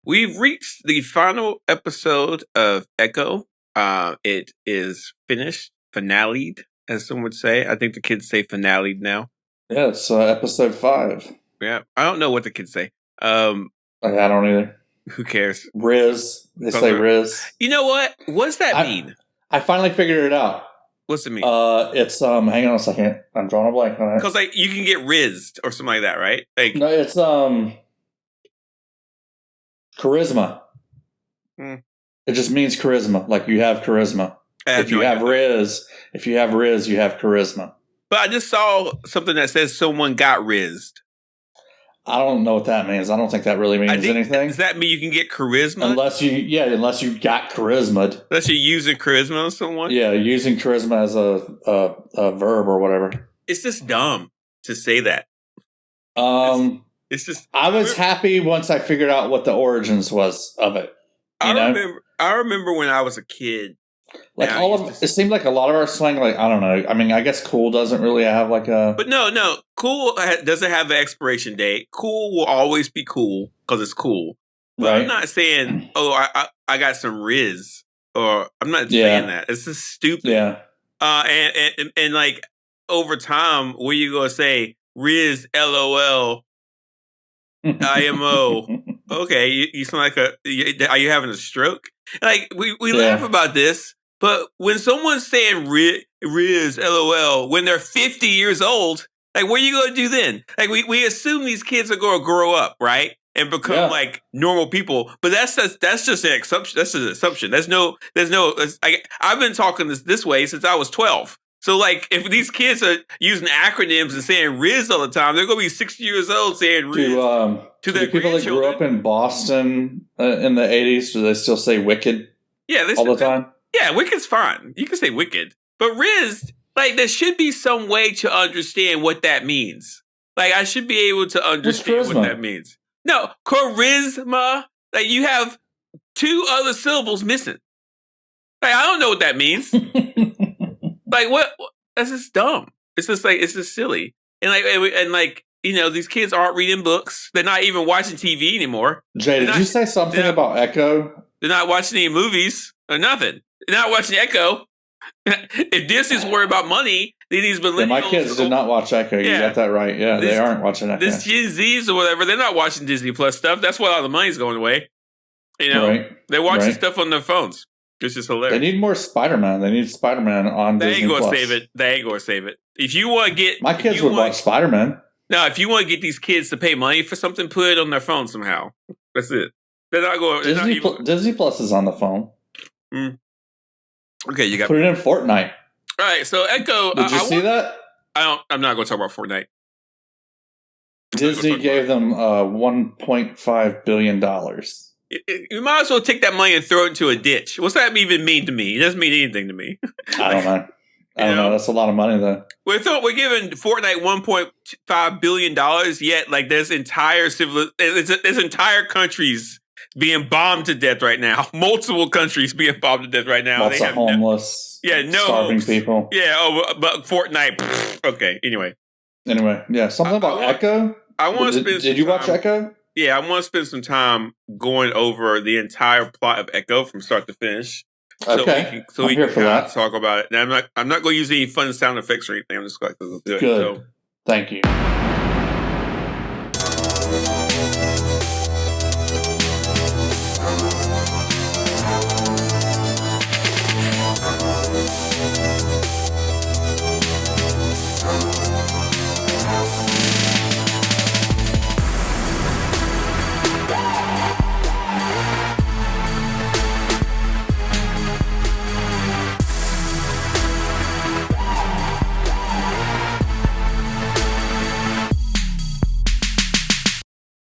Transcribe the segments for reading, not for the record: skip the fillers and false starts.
We've reached the final episode of Echo. It is finished, finale'd, as some would say. I think the kids say finale'd now. Yeah, it's episode 5. Yeah, I don't know what the kids say. I don't either. Who cares? Rizz. They say Rizz. You know what? What's that mean? I finally figured it out. What's it mean? It's hang on a second. I'm drawing a blank on it. Because like you can get rizzed or something like that, right? Like no, it's charisma. It just means charisma. Like you have charisma. If you have Rizz, you have charisma. But I just saw something that says someone got rizzed. I don't know what that means. I don't think that really means anything. Does that mean you can get charisma? Unless you got charisma. Unless you're using charisma on someone? Yeah, using charisma as a verb or whatever. It's just dumb to say that. It's just. I was happy once I figured out what the origins was of it. I remember when I was a kid. Like it seemed like a lot of our slang, like, I don't know. I mean, I guess cool doesn't really have like a... But no. Cool doesn't have an expiration date. Cool will always be cool because it's cool. But right. I'm not saying, I got some Rizz. Or I'm not saying that. It's just stupid. Yeah. And like, over time, what are you going to say? Rizz, LOL, IMO. Okay, you sound like are you having a stroke? Like, we laugh about this. But when someone's saying Rizz, LOL, when they're 50 years old, like, what are you going to do then? Like, we assume these kids are going to grow up, right? And become like normal people. But that's just an assumption. That's an assumption. I've been talking this way since I was 12. So, like, if these kids are using acronyms and saying Rizz all the time, they're going to be 60 years old saying Rizz to their people that grew up in Boston in the 80s, do they still say Wicked all the time? Yeah, Wicked's fine. You can say Wicked. But Rizz, like, there should be some way to understand what that means. Like, I should be able to understand what that means. No, charisma. Like, you have 2 other syllables missing. Like, I don't know what that means. Like, what? That's just dumb. It's just silly. And like, you know, these kids aren't reading books. They're not even watching TV anymore. Jay, did you say something about Echo? They're not watching any movies or nothing. They're not watching Echo. If Disney's worried about money, these millennials... my kids did not watch Echo. You got that right. Yeah, they aren't watching Echo. This Gen Zs or whatever, they're not watching Disney Plus stuff. That's why all the money's going away. You know, they're watching stuff on their phones. It's just hilarious. They need more Spider-Man. They need Spider-Man on Disney Plus. They ain't going to save it. If you want to get... My kids would watch Spider-Man. No, if you want to get these kids to pay money for something, put it on their phone somehow. That's it. They're not going... Disney Plus is on the phone. Okay, you got... Put it in Fortnite. All right, so Echo... Did you see that? I'm not going to talk about Fortnite. Disney gave them $1.5 billion. You might as well take that money and throw it into a ditch. What's that even mean to me? It doesn't mean anything to me. I don't know. I don't know. That's a lot of money, though. We're giving Fortnite $1.5 billion, yet like there's entire countries being bombed to death right now. Multiple countries being bombed to death right now. Lots of homeless, starving people. Yeah, but Fortnite. Okay, anyway, yeah. Something about Echo? I want to spend... Did you watch Echo? Yeah, I want to spend some time going over the entire plot of Echo from start to finish. Okay, so we can talk about it. And I'm not going to use any fun sound effects or anything. I'm just going to do it. Good. Thank you.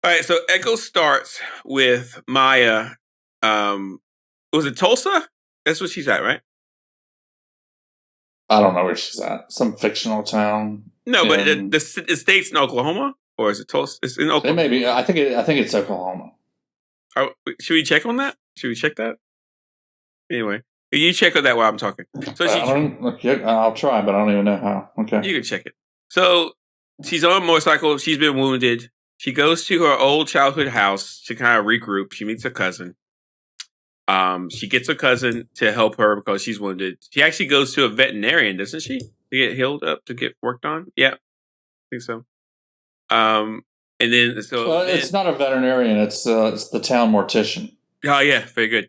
All right, so Echo starts with Maya. Was it Tulsa? That's what she's at, right? I don't know where she's at. Some fictional town. No, but the state's in Oklahoma, or is it Tulsa? It's in Oklahoma. Maybe. I think it's Oklahoma. Should we check on that? Should we check that? Anyway, you check on that while I'm talking. So I'll try, but I don't even know how. Okay, you can check it. So she's on a motorcycle. She's been wounded. She goes to her old childhood house to kind of regroup. She meets her cousin. She gets her cousin to help her because she's wounded. She actually goes to a veterinarian, doesn't she? To get healed up, to get worked on. Yeah, I think so. And then it's not a veterinarian. It's the town mortician. Oh yeah, very good.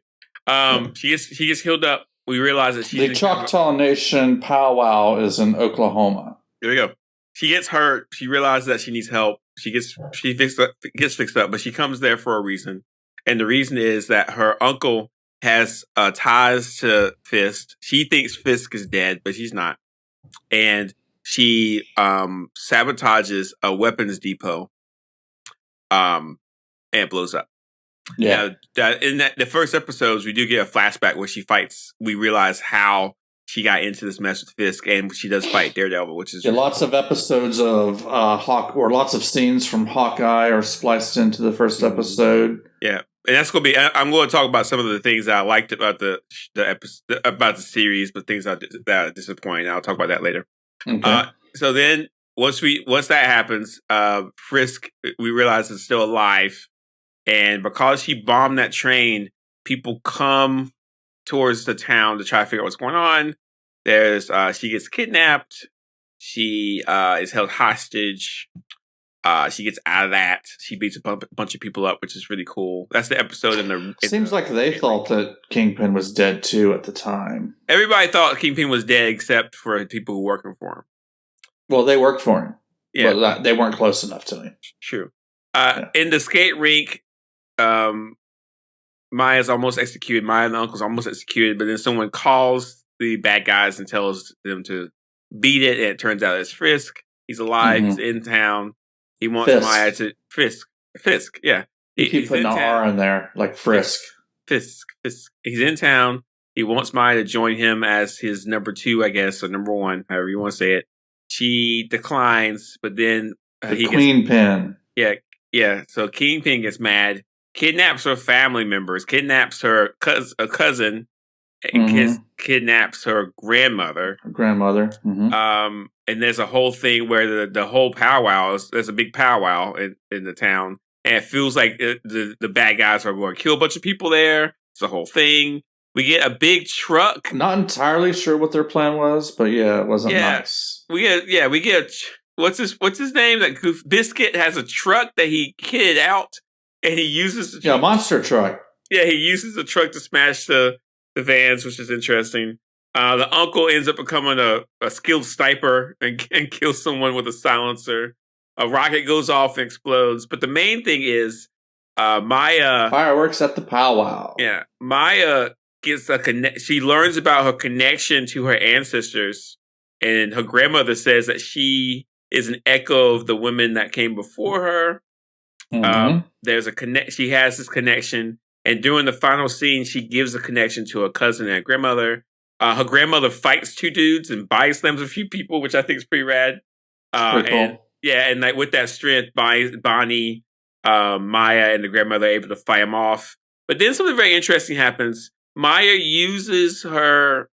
She gets healed up. We realize that the Choctaw Nation powwow is in Oklahoma. There we go. She gets hurt. She realizes that she needs help. She gets fixed up, but she comes there for a reason, and the reason is that her uncle has ties to Fisk. She thinks Fisk is dead, but she's not, and she sabotages a weapons depot, and it blows up. Yeah. In the first episodes, we do get a flashback where she fights. We realize how she got into this mess with Fisk, and she does fight Daredevil, which is lots of episodes of lots of scenes from Hawkeye are spliced into the first episode. Yeah, and that's going to be. I'm going to talk about some of the things that I liked about the episode, about the series, but things that are disappointing. I'll talk about that later. Okay. So then, once that happens, Fisk, we realize, is still alive. And because she bombed that train, people come towards the town to try to figure out what's going on. She gets kidnapped. She is held hostage. She gets out of that. She beats a bunch of people up, which is really cool. That's the episode. Seems like they thought that Kingpin was dead too at the time. Everybody thought Kingpin was dead except for people who were working for him. Well, they worked for him. Yeah, but they weren't close enough to him. True. In the skate rink, Maya's almost executed. Maya and the uncle's almost executed, but then someone calls the bad guys and tells them to beat it, and it turns out it's Fisk. He's alive. Mm-hmm. He's in town. He wants Maya to Fisk. Yeah. You keep putting an R in there, like Frisk. Fisk. He's in town. He wants Maya to join him as his number 2, I guess, or number 1, however you want to say it. She declines, but then Kingpin. Yeah. So Kingpin gets mad. Kidnaps her family members, kidnaps her cousin, and kidnaps her grandmother. Mm-hmm. And there's a whole thing where the whole powwow there's a big powwow in the town, and it feels like the bad guys are going to kill a bunch of people there. It's the whole thing. We get a big truck. Not entirely sure what their plan was, but yeah, it wasn't nice. We get what's his name? That Biscuit has a truck that he kitted out. And he uses the monster truck. Yeah, he uses the truck to smash the vans, which is interesting. The uncle ends up becoming a skilled sniper and kills someone with a silencer. A rocket goes off and explodes. But the main thing is Maya... Fireworks at the powwow. Yeah. Maya gets she learns about her connection to her ancestors. And her grandmother says that she is an echo of the women that came before her. Mm-hmm. There's she has this connection, and during the final scene, she gives a connection to her cousin and her grandmother. Her grandmother fights 2 dudes and body slams a few people, which I think is pretty rad. Pretty cool. And like with that strength, Bonnie, Maya, and the grandmother are able to fight them off. But then something very interesting happens. Maya uses her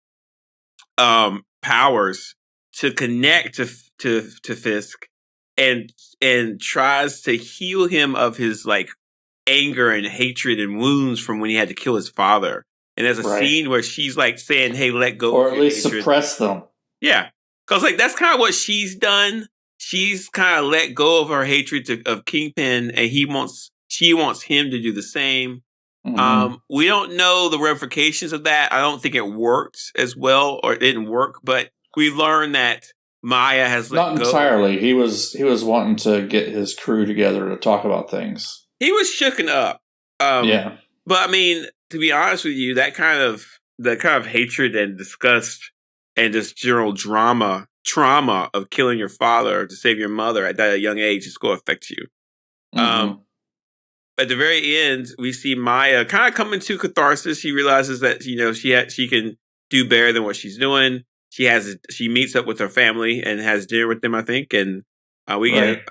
powers to connect to Fisk. And tries to heal him of his like anger and hatred and wounds from when he had to kill his father. And there's a scene where she's like saying, "Hey, let go," or at least suppress them. Yeah, because like that's kind of what she's done. She's kind of let go of her hatred of Kingpin, and she wants him to do the same. Mm-hmm. We don't know the ramifications of that. I don't think it worked as well, or it didn't work. But we learned that Maya has let go. Not entirely. He was wanting to get his crew together to talk about things. He was shooken up. Yeah. But I mean, to be honest with you, that kind of hatred and disgust and just general trauma of killing your father to save your mother at that young age is going to affect you. Mm-hmm. At the very end, we see Maya kind of coming to catharsis. She realizes that she can do better than what she's doing. She meets up with her family and has dinner with them, I think, and we get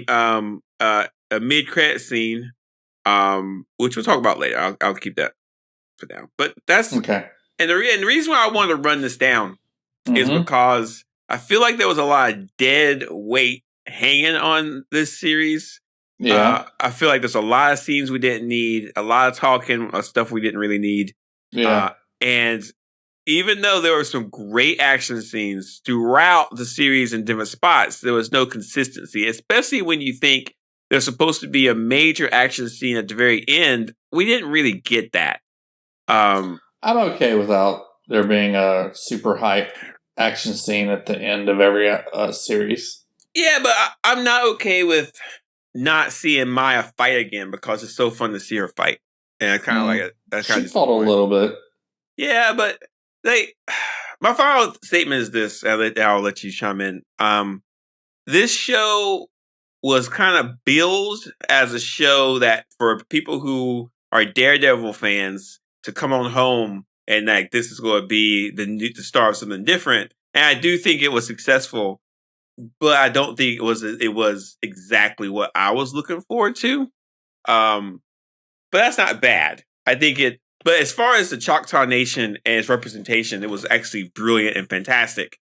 a mid-credit scene, which we'll talk about later. I'll keep that for now. But that's okay. And the reason why I wanted to run this down is because I feel like there was a lot of dead weight hanging on this series. Yeah. I feel like there's a lot of scenes we didn't need, a lot of talking of stuff we didn't really need. Yeah. And even though there were some great action scenes throughout the series in different spots, there was no consistency, especially when you think there's supposed to be a major action scene at the very end. We didn't really get that. I'm okay without there being a super hype action scene at the end of every series. Yeah, but I'm not okay with not seeing Maya fight again because it's so fun to see her fight. And I kind of like it. That's she fought a little bit. Yeah, but my final statement is this. I'll let you chime in. This show was kind of billed as a show that for people who are Daredevil fans to come on home and like this is going to be the start of something different. And I do think it was successful, but I don't think it was exactly what I was looking forward to. But that's not bad. I think it. But as far as the Choctaw Nation and its representation, it was actually brilliant and fantastic.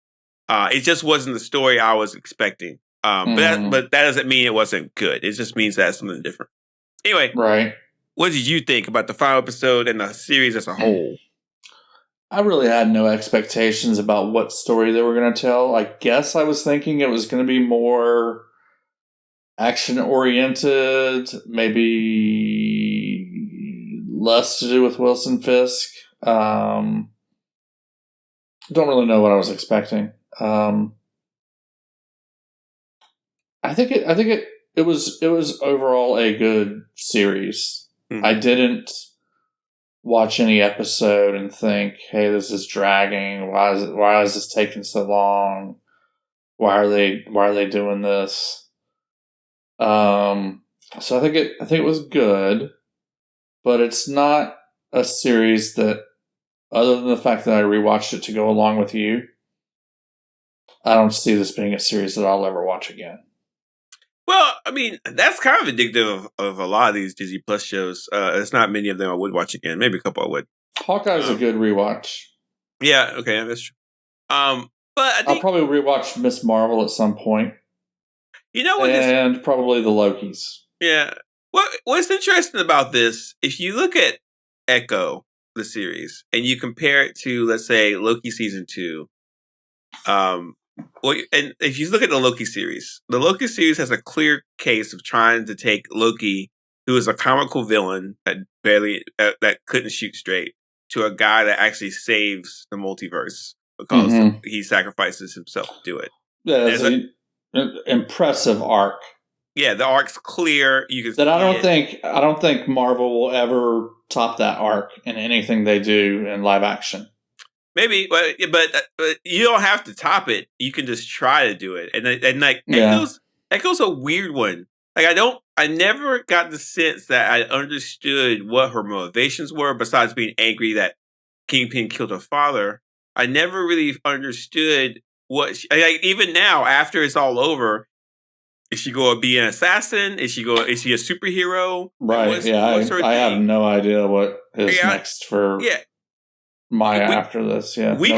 It just wasn't the story I was expecting. But that doesn't mean it wasn't good. It just means that's something different. Anyway, right. What did you think about the final episode and the series as a whole? I really had no expectations about what story they were going to tell. I guess I was thinking it was going to be more action-oriented, maybe less to do with Wilson Fisk. Don't really know what I was expecting. I think it was overall a good series. Mm-hmm. I didn't watch any episode and think, "Hey, this is dragging. Why is this taking so long? Why are they doing this?" So I think it was good, but it's not a series that, other than the fact that I rewatched it to go along with you, I don't see this being a series that I'll ever watch again. Well, I mean, that's kind of addictive of a lot of these Disney Plus shows. There's not many of them I would watch again. Maybe a couple I would. Hawkeye's a good rewatch. Yeah, okay, that's true. But I think I'll probably rewatch Miss Marvel at some point. You know what? And probably the Lokis. Yeah. What's interesting about this, if you look at Echo, the series, and you compare it to, let's say, Loki season 2, and if you look at the Loki series has a clear case of trying to take Loki, who is a comical villain that couldn't shoot straight, to a guy that actually saves the multiverse because he sacrifices himself to do it. Yeah, it's an impressive arc. Yeah, the arc's clear. You can that I don't think Marvel will ever top that arc in anything they do in live action. Maybe, but you don't have to top it. You can just try to do it, and like Echo's a weird one. Like I never got the sense that I understood what her motivations were besides being angry that Kingpin killed her father. I never really understood even now after it's all over. Is she going to be an assassin? Is she a superhero? Right. I have no idea what is next for. Yeah. Maya after this, we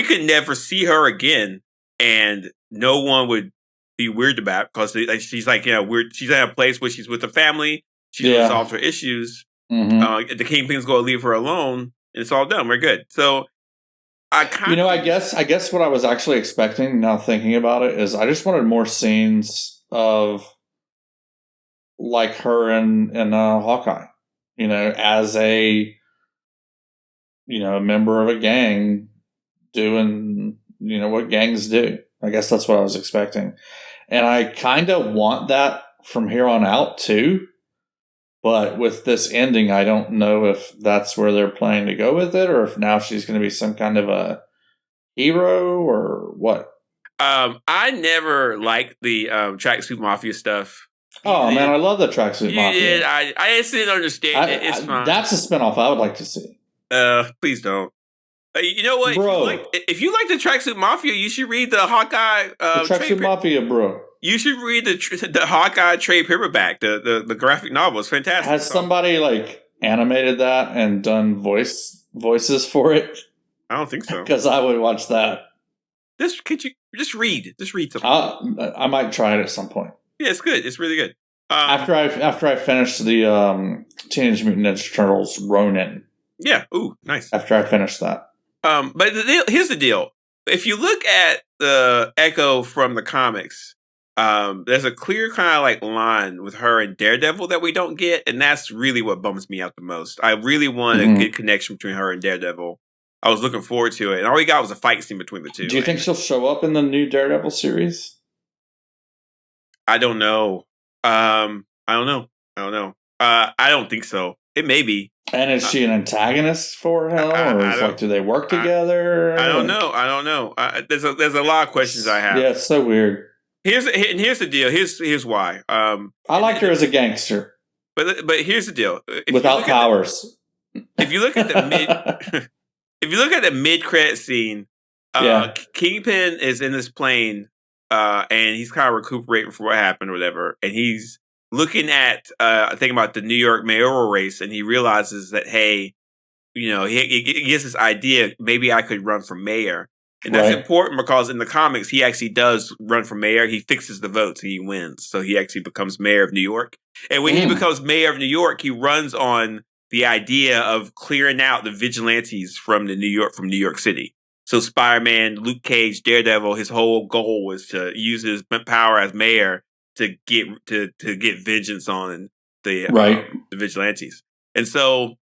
could never see her again, and no one would be weird about it because she's like weird. She's in a place where she's with her family. She's resolved her issues. Mm-hmm. The Kingpin's going to leave her alone, and it's all done. We're good. So I guess what I was actually expecting, now thinking about it, is I just wanted more scenes of like her and Hawkeye, as a member of a gang doing, what gangs do. I guess that's what I was expecting. And I kind of want that from here on out too. But with this ending, I don't know if that's where they're planning to go with it, or if now she's going to be some kind of a hero or what. I never liked the Tracksuit Mafia stuff. Man, I love the Tracksuit Mafia. Did. I just didn't understand it. It's fine. That's a spinoff I would like to see. Please don't. You know what? Bro. If you like the Tracksuit Mafia, you should read the Hawkeye. The Tracksuit Mafia, bro. You should read the Hawkeye trade paperback, the graphic novel. It's fantastic. Has somebody animated that and done voices for it? I don't think so. Because I would watch that. Just read something. I might try it at some point. Yeah, it's good. It's really good. After I finish the Teenage Mutant Ninja Turtles Ronin. Yeah. Ooh, nice. After I finish that. But here's the deal. If you look at the Echo from the comics, there's a clear kind of like line with her and Daredevil that we don't get, and that's really what bums me out the most. I really want a good connection between her and Daredevil. I was looking forward to it, and all we got was a fight scene between the two. Do you think she'll show up in the new Daredevil series? I don't know. I don't know. I don't think so. It may be. And is she an antagonist for him, or do they work together? I don't know. There's a lot of questions I have. Yeah, it's so weird. Here's the deal. Here's why. I like her as a gangster, but here's the deal. Without powers. If you look at the mid-credit scene, Kingpin is in this plane, and he's kind of recuperating from what happened or whatever, and he's looking at thinking about the New York mayoral race, and he realizes that, hey, he gets this idea, maybe I could run for mayor. And that's important because in the comics, he actually does run for mayor. He fixes the votes and he wins. So he actually becomes mayor of New York. And when he becomes mayor of New York, he runs on the idea of clearing out the vigilantes from New York City. So Spider-Man, Luke Cage, Daredevil, his whole goal was to use his power as mayor to get vengeance on the vigilantes. And so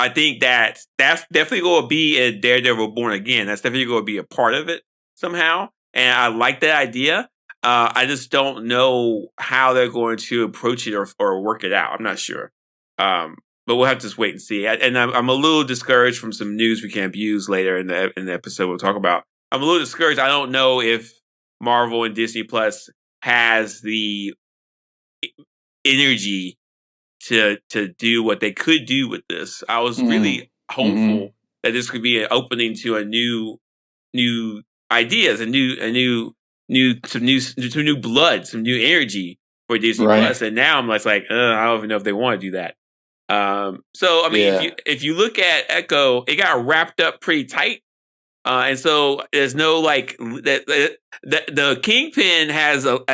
I think that's definitely going to be in Daredevil Born Again. That's definitely going to be a part of it somehow. And I like that idea. I just don't know how they're going to approach it or work it out. I'm not sure. But we'll have to just wait and see. And I'm a little discouraged from some news we can't use later in the episode we'll talk about. I'm a little discouraged. I don't know if Marvel and Disney Plus has the energy to do what they could do with this. I was really hopeful that this could be an opening to a new ideas, some new blood, some new energy for Disney Plus. And now I'm like, I don't even know if they want to do that. So I mean, if you look at Echo, it got wrapped up pretty tight. And so there's no the Kingpin has a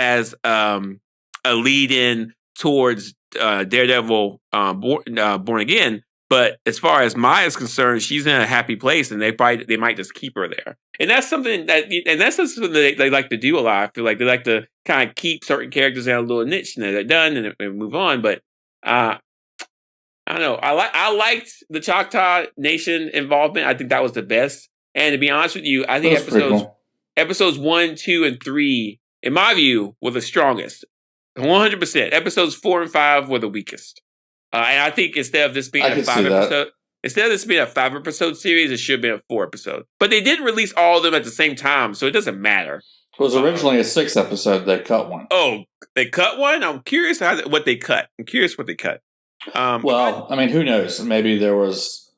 lead in towards Daredevil Born Again, but as far as Maya's concerned, she's in a happy place, and they might just keep her there. And that's something something they like to do a lot. I feel like they like to kind of keep certain characters in a little niche, and they're done and move on. But I don't know. I liked the Choctaw Nation involvement. I think that was the best. And to be honest with you, I think episodes 1, 2, and 3, in my view, were the strongest. 100%. Episodes 4 and 5 were the weakest. And I think instead of this being a 5-episode series, it should have been a 4-episode. But they did release all of them at the same time, so it doesn't matter. It was originally a 6-episode. They cut one. Oh, they cut one? I'm curious what they cut. Well, I mean, who knows? Maybe there was,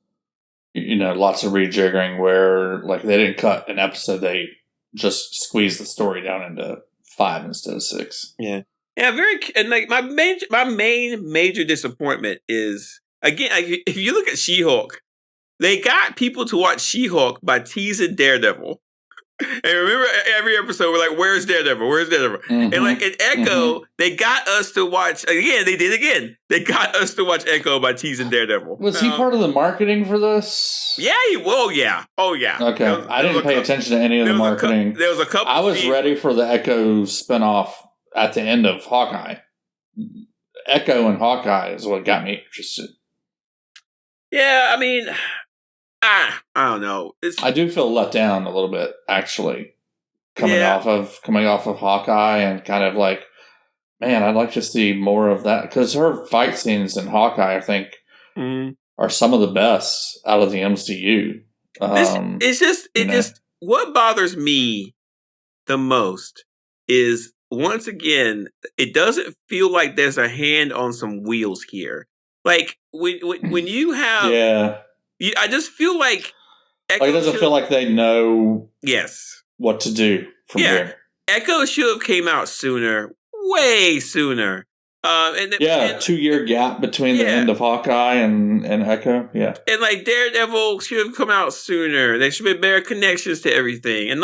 lots of rejiggering where, they didn't cut an episode. They just squeezed the story down into 5 instead of 6. Yeah. Yeah, my main major disappointment is, again, if you look at She-Hulk, they got people to watch She-Hulk by teasing Daredevil. And remember, every episode we're like, "Where's Daredevil? Where's Daredevil?" And in Echo, they got us to watch again. They did again. They got us to watch Echo by teasing Daredevil. Was he part of the marketing for this? Yeah, Oh yeah. Okay, I didn't pay attention to any of the marketing. There was a couple. I was ready for the Echo spinoff at the end of Hawkeye. Echo and Hawkeye is what got me interested. Yeah, I mean, I don't know. I do feel let down a little bit, actually, coming off of Hawkeye, and kind of like, man, I'd like to see more of that, because her fight scenes in Hawkeye, I think, are some of the best out of the MCU. What bothers me the most is, once again, it doesn't feel like there's a hand on some wheels here. Like when you have, I just feel like it doesn't feel like they know what to do from here. Echo should have came out sooner, way sooner. 2-year gap between the end of Hawkeye and Echo. Yeah, and Daredevil should have come out sooner. There should be better connections to everything. And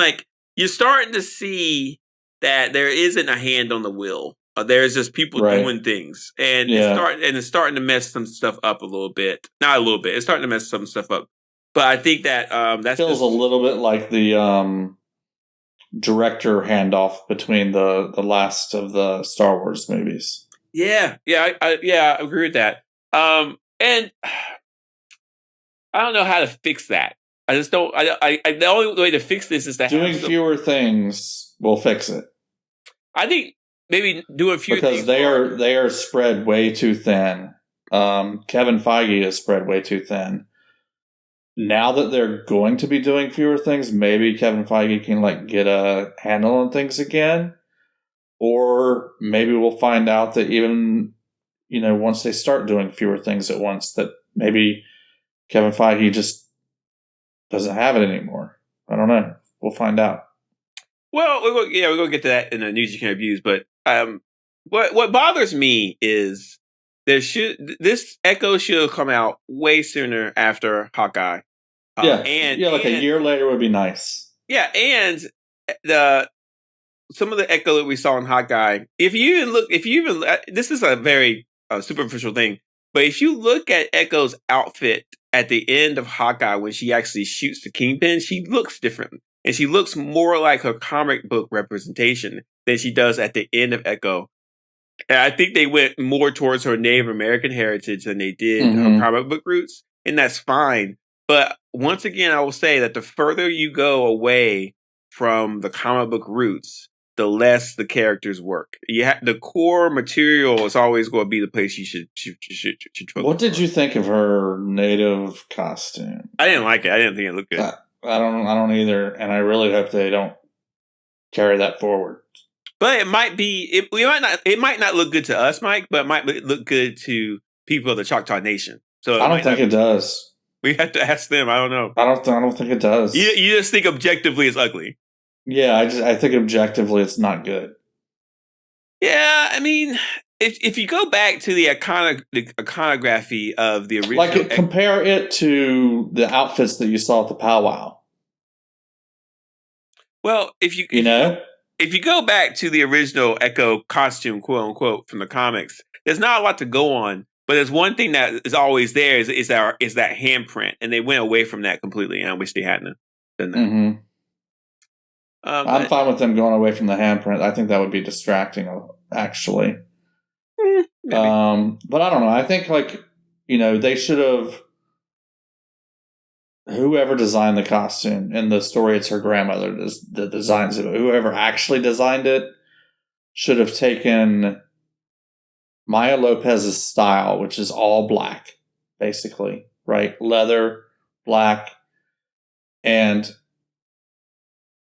you're starting to see that there isn't a hand on the wheel. There's just people doing things, and it's starting to mess some stuff up a little bit. Not a little bit. It's starting to mess some stuff up. But I think that that feels a little bit like the director handoff between the last of the Star Wars movies. Yeah, I agree with that. And I don't know how to fix that. I just don't. The only way to fix this is to doing fewer things will fix it. I think maybe doing fewer things because they are spread way too thin. Kevin Feige is spread way too thin. Now that they're going to be doing fewer things, maybe Kevin Feige can get a handle on things again, or maybe we'll find out that even once they start doing fewer things at once, that maybe Kevin Feige just doesn't have it anymore. I don't know. We'll find out. Well, we're going to get to that in the news you can abuse. But what bothers me is this Echo should have come out way sooner after Hawkeye. A year later would be nice. Yeah, and some of the Echo that we saw in Hawkeye. If you even this is a very superficial thing, but if you look at Echo's outfit at the end of Hawkeye when she actually shoots the Kingpin, she looks different. And she looks more like her comic book representation than she does at the end of Echo. And I think they went more towards her Native American heritage than they did her comic book roots. And that's fine. But once again, I will say that the further you go away from the comic book roots, the less the characters work. The core material is always going to be the place you should focus. What did you think of her native costume? I didn't like it. I didn't think it looked good. I don't either, and I really hope they don't carry that forward. But it might be. It might not look good to us, Mike, but it might look good to people of the Choctaw Nation. So I don't think it does. We have to ask them. I don't know. I don't think it does. You just think objectively it's ugly. Yeah, I think objectively it's not good. Yeah, I mean, if you go back to the iconography of the original, compare it to the outfits that you saw at the powwow. Well, if you go back to the original Echo costume, quote unquote, from the comics, there's not a lot to go on. But there's one thing that is always there is that handprint, and they went away from that completely. And I wish they hadn't done that. Mm-hmm. I'm fine with them going away from the handprint. I think that would be distracting, actually. But I don't know. I think they should have. Whoever designed the costume in the story, it's her grandmother that designs it. Whoever actually designed it should have taken Maya Lopez's style, which is all black, basically, right? Leather, black, and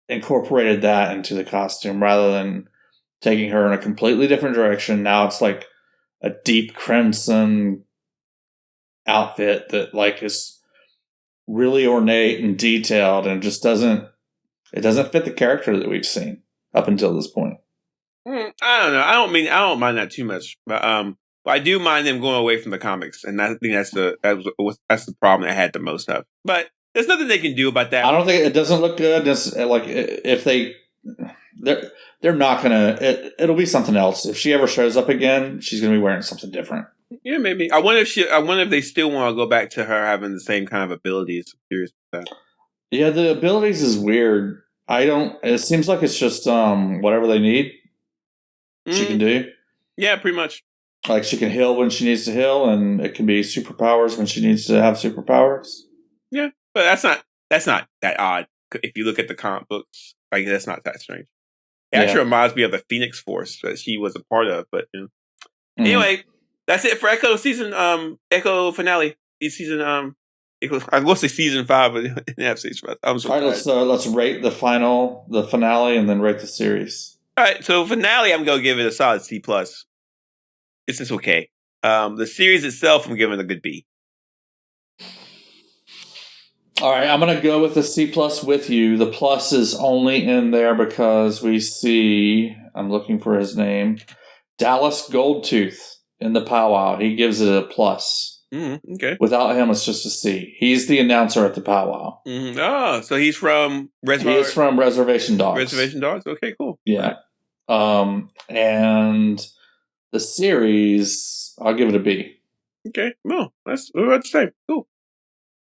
incorporated that into the costume rather than taking her in a completely different direction. Now it's like a deep crimson outfit that is really ornate and detailed, and just doesn't fit the character that we've seen up until this point. I don't know. I don't mind that too much, but I do mind them going away from the comics, and I think that's the problem I had the most of. But there's nothing they can do about that. I don't think it doesn't look good. It's if they're not gonna. It'll be something else. If she ever shows up again, she's gonna be wearing something different. Yeah, maybe. I wonder if they still want to go back to her having the same kind of abilities. I'm curious about that. Yeah, the abilities is weird. It seems like it's just whatever they need. She can do. Yeah, pretty much. Like she can heal when she needs to heal, and it can be superpowers when she needs to have superpowers. Yeah, but that's not that odd. If you look at the comic books, that's not that strange. It actually reminds me of the Phoenix Force that she was a part of. But anyway, that's it for Echo season. Echo finale. Season. I will say season 5, but in season 5. I'm so all right, let's rate the finale, and then rate the series. All right, so finale, I'm gonna give it a solid C+. It's just okay. The series itself, I'm giving it a good B. All right, I'm gonna go with the C+ with you. The plus is only in there because we see. I'm looking for his name, Dallas Goldtooth in the powwow. He gives it a plus. Okay. Without him, it's just a C. He's the announcer at the powwow. Oh, so he's from He is from Reservation Dogs. Reservation Dogs? Okay, cool. Yeah. Right. And the series, I'll give it a B. Okay, well, that's what about to say. Cool.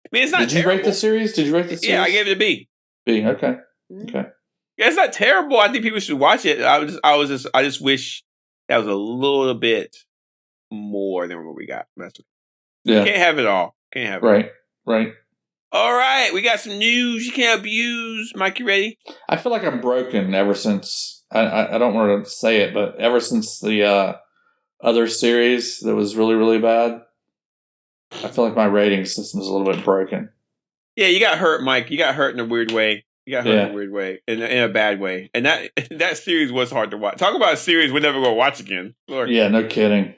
I mean, it's not Did you rate the series? Yeah, I gave it a B. B, okay. Okay. Yeah, it's not terrible. I think people should watch it. I just wish that was a little bit more than what we got. Yeah. Can't have it all. Can't have it all. Right. All right, we got some news you can't abuse. Mike, you ready? I feel like I'm broken ever since, I don't want to say it, but ever since the other series that was really, really bad, I feel like my rating system is a little bit broken. Yeah, you got hurt, Mike. You got hurt in a weird way. You got hurt in a weird way, in a bad way. And that series was hard to watch. Talk about a series we're never going to watch again. Lord. Yeah, no kidding.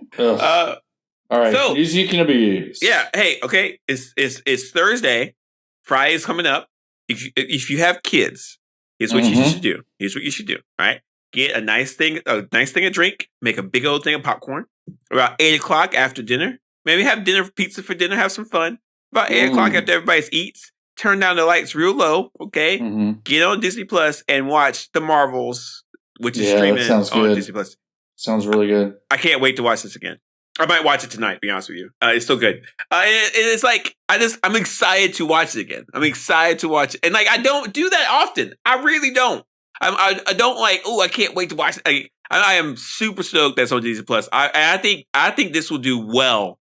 All right, so news you can abuse. Yeah, hey, okay, it's Thursday. Friday's coming up. If you have kids, here's what you should do. Here's what you should do. All right, get a nice thing of drink. Make a big old thing of popcorn. About 8:00 after dinner, maybe have pizza for dinner. Have some fun. About 8:00 after everybody eats, turn down the lights real low. Okay, get on Disney Plus and watch The Marvels, which is streaming on Disney Plus. Sounds really good. I can't wait to watch this again. I might watch it tonight, to be honest with you. It's still good. It's like, I'm excited to watch it again. I'm excited to watch it. And like, I don't do that often. I really don't. I don't like, I can't wait to watch it. I am super stoked that's on Disney Plus. I think this will do well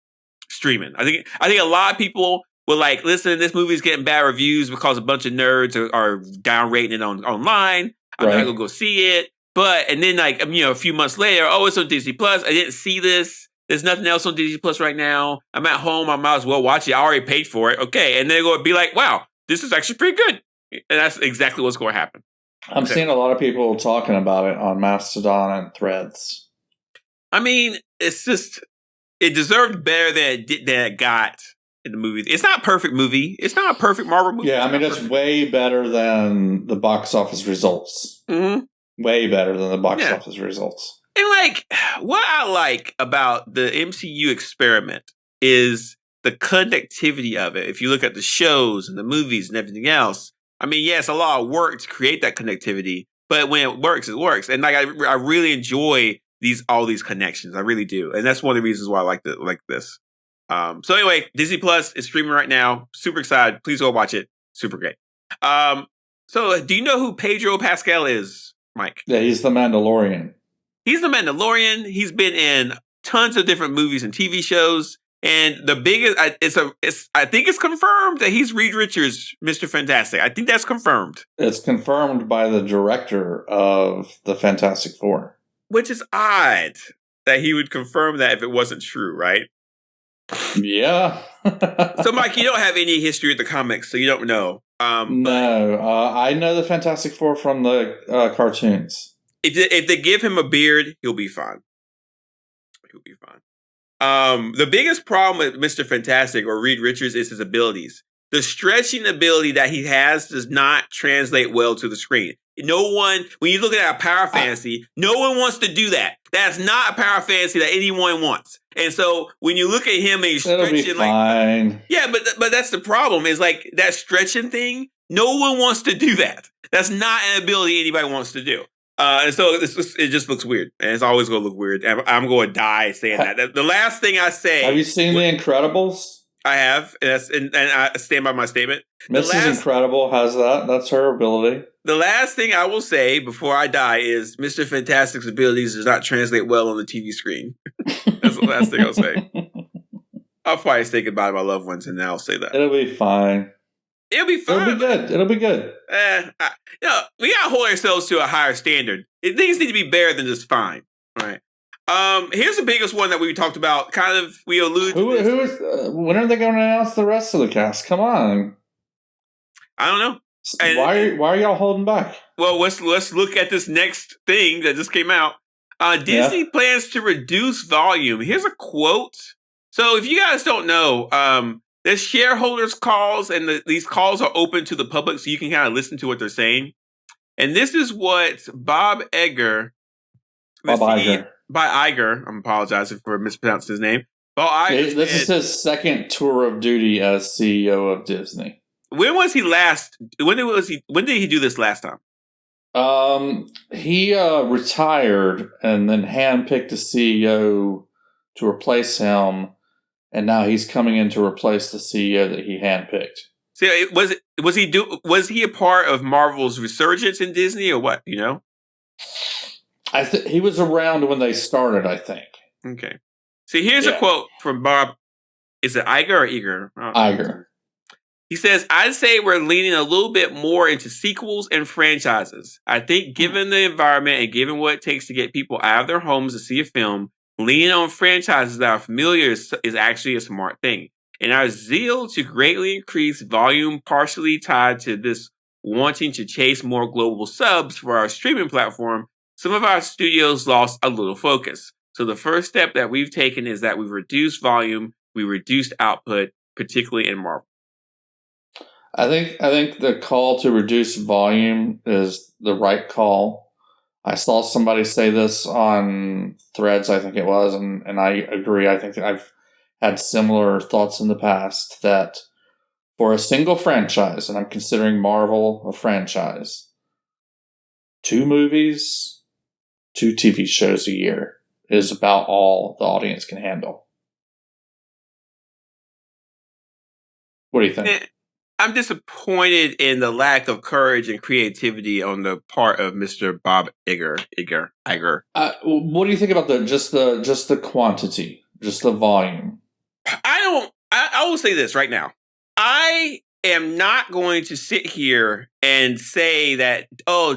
streaming. I think a lot of people will like, listen, this movie's getting bad reviews because a bunch of nerds are down rating it online. I'm not gonna go see it. And then like, a few months later, it's on Disney Plus. I didn't see this. There's nothing else on Disney Plus right now. I'm at home. I might as well watch it. I already paid for it. Okay. And they're going to be like, wow, this is actually pretty good. And that's exactly what's going to happen. I'm seeing a lot of people talking about it on Mastodon and Threads. I mean, it's just, it deserved better than it got in the movies. It's not a perfect movie. It's not a perfect Marvel movie. Yeah, I mean, it's way better than the box office results. Way better than the box office results. And like, what I like about the MCU experiment is the connectivity of it. If you look at the shows and the movies and everything else, I mean, it's a lot of work to create that connectivity, but when it works, it works. And like, I really enjoy all these connections. I really do. And that's one of the reasons why I like this. So anyway, Disney Plus is streaming right now. Super excited. Please go watch it. Super great. So do you know who Pedro Pascal is, Mike? Yeah, he's the Mandalorian. He's the Mandalorian. He's been in tons of different movies and TV shows. And the biggest, I think it's confirmed that he's Reed Richards' Mr. Fantastic. I think that's confirmed. It's confirmed by the director of the Fantastic Four. Which is odd that he would confirm that if it wasn't true, right? Yeah. So, Mike, you don't have any history with the comics, so you don't know. No, I know the Fantastic Four from the cartoons. If they give him a beard, he'll be fine. He'll be fine. The biggest problem with Mr. Fantastic or Reed Richards is his abilities. The stretching ability that he has does not translate well to the screen. When you look at a power fantasy, no one wants to do that. That's not a power fantasy that anyone wants. And so when you look at him and he's stretching, it'll be fine. But that's the problem is like that stretching thing. No one wants to do that. That's not an ability anybody wants to do. And so it just looks weird, and it's always going to look weird. I'm going to die saying that. The last thing I say. Have you seen The Incredibles? I have, and I stand by my statement. Mrs. Incredible has that. That's her ability. The last thing I will say before I die is Mr. Fantastic's abilities does not translate well on the TV screen. That's the last thing I'll say. I'll probably say goodbye to my loved ones, and then I'll say that. It'll be fine. It'll be fine. It'll be good. We gotta hold ourselves to a higher standard. Things need to be better than just fine. All right. Here's the biggest one that we talked about. Kind of, we alluded to. When are they going to announce the rest of the cast? Come on. I don't know. And why are y'all holding back? Well, let's look at this next thing that just came out. Disney plans to reduce volume. Here's a quote. So if you guys don't know, there's shareholders calls, and these calls are open to the public, so you can kind of listen to what they're saying. And this is what Bob Iger. I'm apologizing for mispronouncing his name. Well, this is his second tour of duty as CEO of Disney. When was he last? When did he do this last time? He retired and then handpicked a CEO to replace him, and now he's coming in to replace the CEO that he handpicked. See, was he a part of Marvel's resurgence in Disney or what? You know, he was around when they started, I think. Okay. See, here's a quote from Bob. Is it Iger or Eager? Iger. He says, I'd say we're leaning a little bit more into sequels and franchises. I think given the environment and given what it takes to get people out of their homes to see a film, leaning on franchises that are familiar is actually a smart thing. And our zeal to greatly increase volume partially tied to this wanting to chase more global subs for our streaming platform, some of our studios lost a little focus. So the first step that we've taken is that we've reduced volume, we reduced output, particularly in Marvel. I think the call to reduce volume is the right call. I saw somebody say this on Threads, I think it was, and I agree. I think that I've had similar thoughts in the past that for a single franchise, and I'm considering Marvel a franchise, 2 movies, 2 TV shows a year is about all the audience can handle. What do you think? I'm disappointed in the lack of courage and creativity on the part of Mr. Bob Iger. What do you think about just the quantity, just the volume? I will say this right now. I am not going to sit here and say that,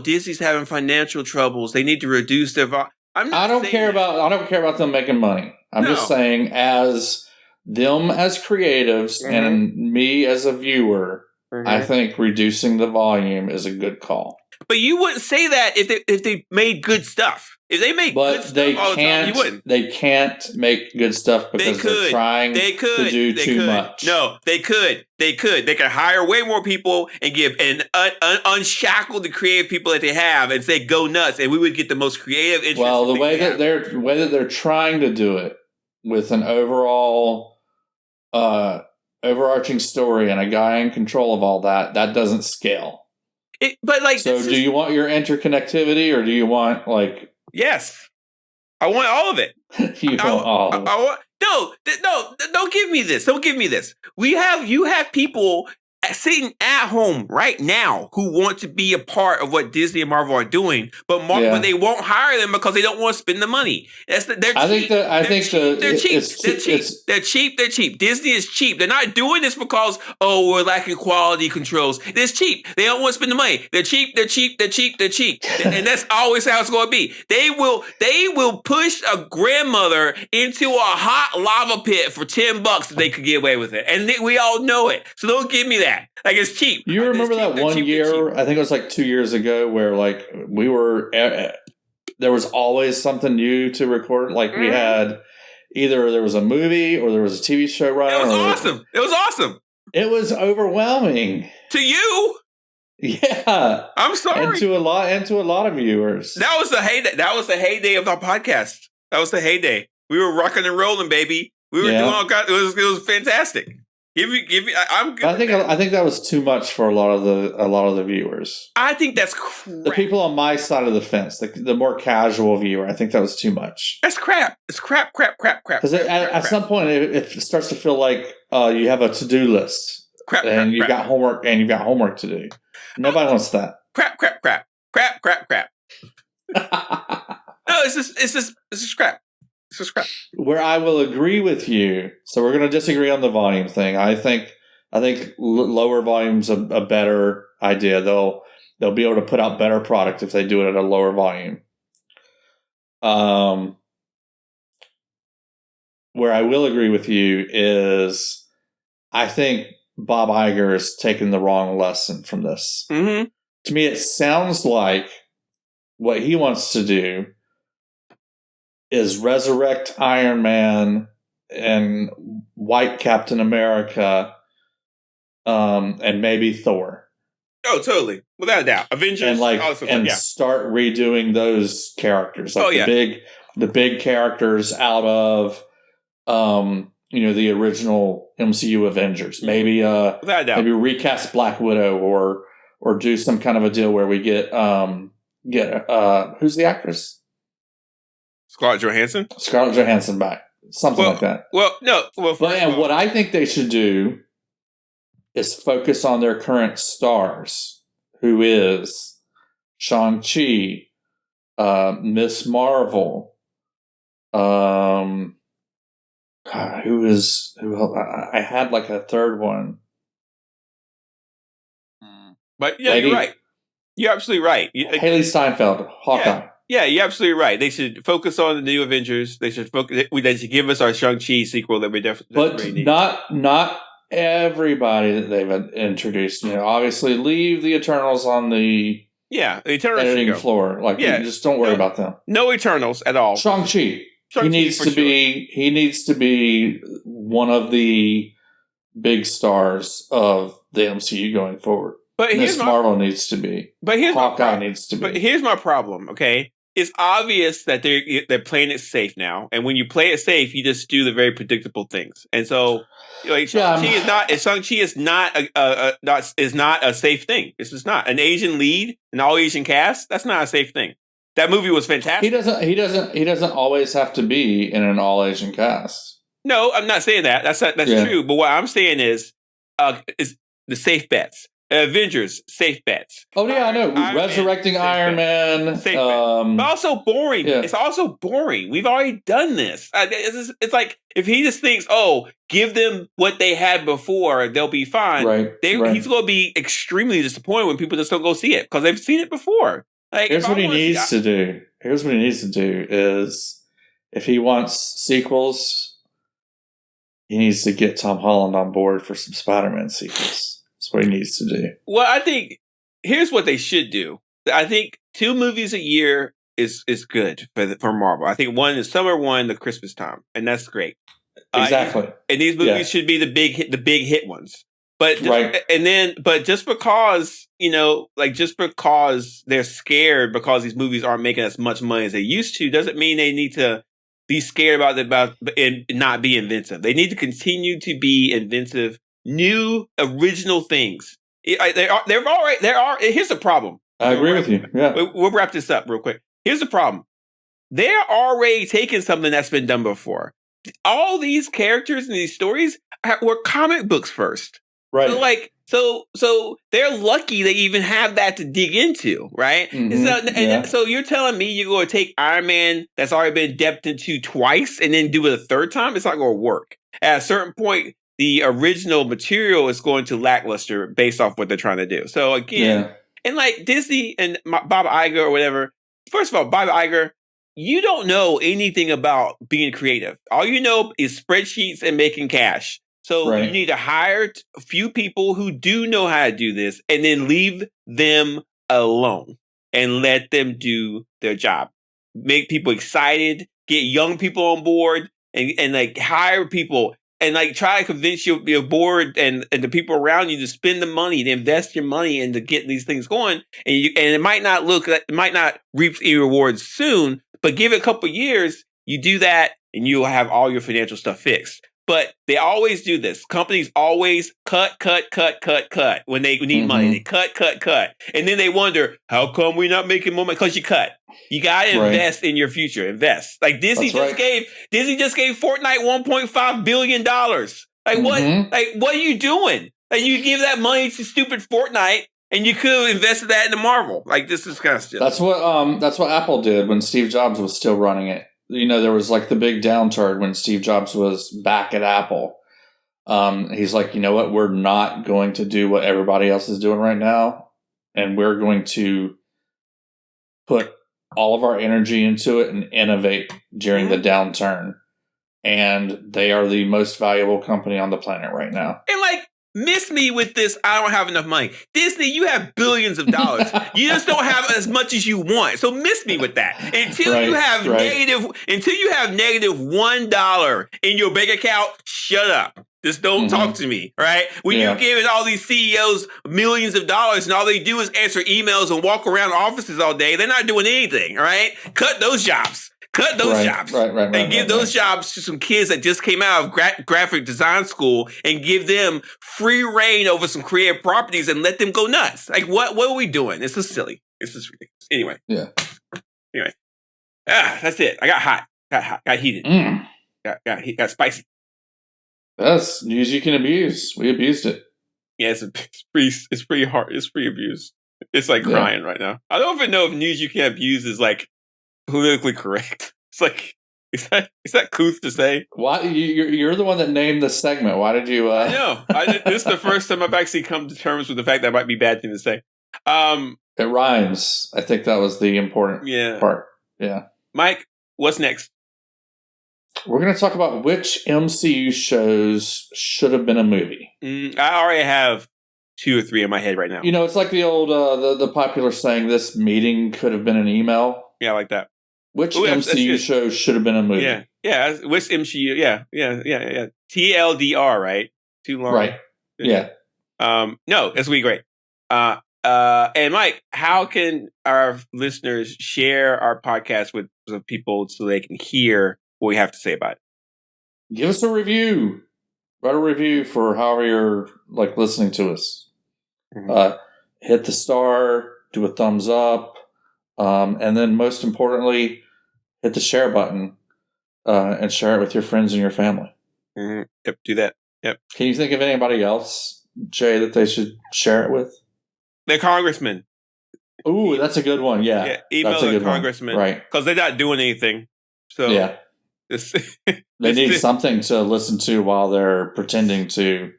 Disney's having financial troubles. They need to reduce their volume. I don't care about them making money. I'm just saying as them as creatives and me as a viewer, I think reducing the volume is a good call. But you wouldn't say that if they made good stuff. If they make good stuff all the time, you wouldn't. They can't make good stuff because they're trying to do too much. No, they could. They could hire way more people and give unshackle the creative people that they have and say go nuts, and we would get the most creative. Well, the way that they're trying to do it with an overall overarching story and a guy in control of all that doesn't scale. Do you want your interconnectivity or do you want Yes, I want all of it. You want all of it. No, don't give me this. Don't give me this. You have people sitting at home right now who want to be a part of what Disney and Marvel are doing, but they won't hire them because they don't want to spend the money. They're cheap. They're cheap. Disney is cheap. They're not doing this because we're lacking quality controls. It's cheap. They don't want to spend the money. They're cheap. And that's always how it's going to be. They will push a grandmother into a hot lava pit for $10 if they could get away with it, and we all know it. So don't give me that. It's cheap. You remember that one year? I think it was 2 years ago, where we were. There was always something new to record. We had either there was a movie or there was a TV show running. It was awesome. It was overwhelming to you. Yeah, I'm sorry. And to a lot of viewers. That was the heyday. That was the heyday of our podcast. That was the heyday. We were rocking and rolling, baby. We were doing all kinds. It was fantastic. Give me. I'm good. I think that was too much for a lot of the viewers. I think that's crap. The people on my side of the fence, the more casual viewer, I think that was too much. That's crap. It's crap. Because at some point, it starts to feel like you have a to-do list, you've got homework to do. Nobody wants that. Crap. No, it's just crap. Where I will agree with you, so we're going to disagree on the volume thing. I think lower volume's a better idea. They'll be able to put out better product if they do it at a lower volume. Where I will agree with you is, I think Bob Iger has taken the wrong lesson from this. Mm-hmm. To me, it sounds like what he wants to do is resurrect Iron Man and white Captain America, and maybe Thor. Oh, totally, without a doubt. Avengers, and start redoing those characters, the big characters out of the original MCU Avengers. Maybe maybe recast Black Widow or do some kind of a deal where we get who's the actress? Scarlett Johansson back. Something like that. Well, no. Well, what I think they should do is focus on their current stars, who is Shang-Chi, Miss Marvel, who else? I had like a third one. But yeah, you're right. You're absolutely right. Haley Steinfeld, Hawkeye. Yeah, you're absolutely right. They should focus on the new Avengers. They should They should give us our Shang-Chi sequel that we definitely need. Not everybody that they've introduced. Obviously, leave the Eternals on the editing floor. Just don't worry about them. No Eternals at all. Shang-Chi. He needs to be one of the big stars of the MCU going forward. But Miss Marvel needs to be. But Hawkeye needs to be. But here's my problem. Okay, it's obvious that they're playing it safe now, and when you play it safe, you just do the very predictable things. And so, Shang-Chi is not a safe thing. It's just not an Asian lead, an all Asian cast. That's not a safe thing. That movie was fantastic. He doesn't always have to be in an all Asian cast. No, I'm not saying that. That's true. But what I'm saying is the safe bets. Avengers, safe bets. Oh yeah, I know. Resurrecting Iron Man. Safe bet. But also boring. Yeah. It's also boring. We've already done this. It's like if he just thinks, give them what they had before, they'll be fine. Right. He's going to be extremely disappointed when people just don't go see it because they've seen it before. Here's what he needs to do. Here's what he needs to do is if he wants sequels, he needs to get Tom Holland on board for some Spider-Man sequels. That's what he needs to do. Well, I think here's what they should do. I think 2 movies a year is good for Marvel. I think one is summer, one the Christmas time, and that's great. Exactly. And these movies should be the big hit ones. But just because just because they're scared because these movies aren't making as much money as they used to, doesn't mean they need to be scared about and not be inventive. They need to continue to be inventive. New original things. Here's the problem. I agree with you. Yeah. We'll wrap this up real quick. Here's the problem. They're already taking something that's been done before. All these characters and these stories were comic books first. Right. So they're lucky they even have that to dig into, right? Mm-hmm. So you're telling me you're going to take Iron Man that's already been depth into twice and then do it a third time? It's not going to work. At a certain point, the original material is going to lackluster based off what they're trying to do. So again, and like Disney and Bob Iger or whatever, first of all, Bob Iger, you don't know anything about being creative. All you know is spreadsheets and making cash. So you need to hire a few people who do know how to do this and then leave them alone and let them do their job. Make people excited, get young people on board and like hire people. And like try to convince your board and the people around you to spend the money, to invest your money into getting these things going. And it might not reap any rewards soon, but give it a couple of years, you do that and you'll have all your financial stuff fixed. But they always do this. Companies always cut when they need money. They cut. And then they wonder, how come we're not making more money? Because you cut. You got to invest in your future. Invest. Like Disney just gave Fortnite $1.5 billion. What are you doing? Like you give that money to stupid Fortnite and you could have invested that into Marvel. Like this is kind of silly. That's what Apple did when Steve Jobs was still running it. There was like the big downturn when Steve Jobs was back at Apple. He's like, you know what? We're not going to do what everybody else is doing right now. And we're going to put all of our energy into it and innovate during the downturn. And they are the most valuable company on the planet right now. And miss me with this, I don't have enough money. Disney, you have billions of dollars. You just don't have as much as you want. So miss me with that. Until you have negative $1 in your bank account, shut up. Just don't talk to me, right? When you're giving all these CEOs millions of dollars and all they do is answer emails and walk around offices all day, they're not doing anything, all right? Cut those jobs. Cut those jobs. And give those jobs to some kids that just came out of graphic design school and give them free reign over some creative properties and let them go nuts. Like, what are we doing? It's just silly. It's just ridiculous. Anyway. Yeah. Anyway. That's it. I got hot. Got heated. Got spicy. That's news you can abuse. We abused it. Yeah, it's pretty hard. It's pretty abused. It's like crying right now. I don't even know if news you can abuse is like politically correct. It's like, is that couth to say? Why you're the one that named the segment? Why did you? I know. This is the first time I've actually come to terms with the fact that might be a bad thing to say. It rhymes. I think that was the important part. Yeah. Mike, what's next? We're going to talk about which MCU shows should have been a movie. I already have 2 or 3 in my head right now. You know, it's like the old, the popular saying, this meeting could have been an email. Yeah, I like that. Which MCU show should have been a movie? Yeah. Which MCU? Yeah. TLDR, right? Too long. Right. Yeah. No, this will be great. And Mike, how can our listeners share our podcast with people so they can hear what we have to say about it? Give us a review. Write a review for however you're like listening to us. Hit the star, do a thumbs up, and then most importantly, hit the share button and share it with your friends and your family. Yep, do that. Yep. Can you think of anybody else, Jay, that they should share it with? The congressman. Ooh, that's a good one. Yeah, email the congressman, right? Because they're not doing anything. So yeah, they need something to listen to while they're pretending to.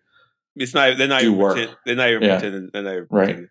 It's not. They're not do even work. They're not even pretending. They're not even right. pretending.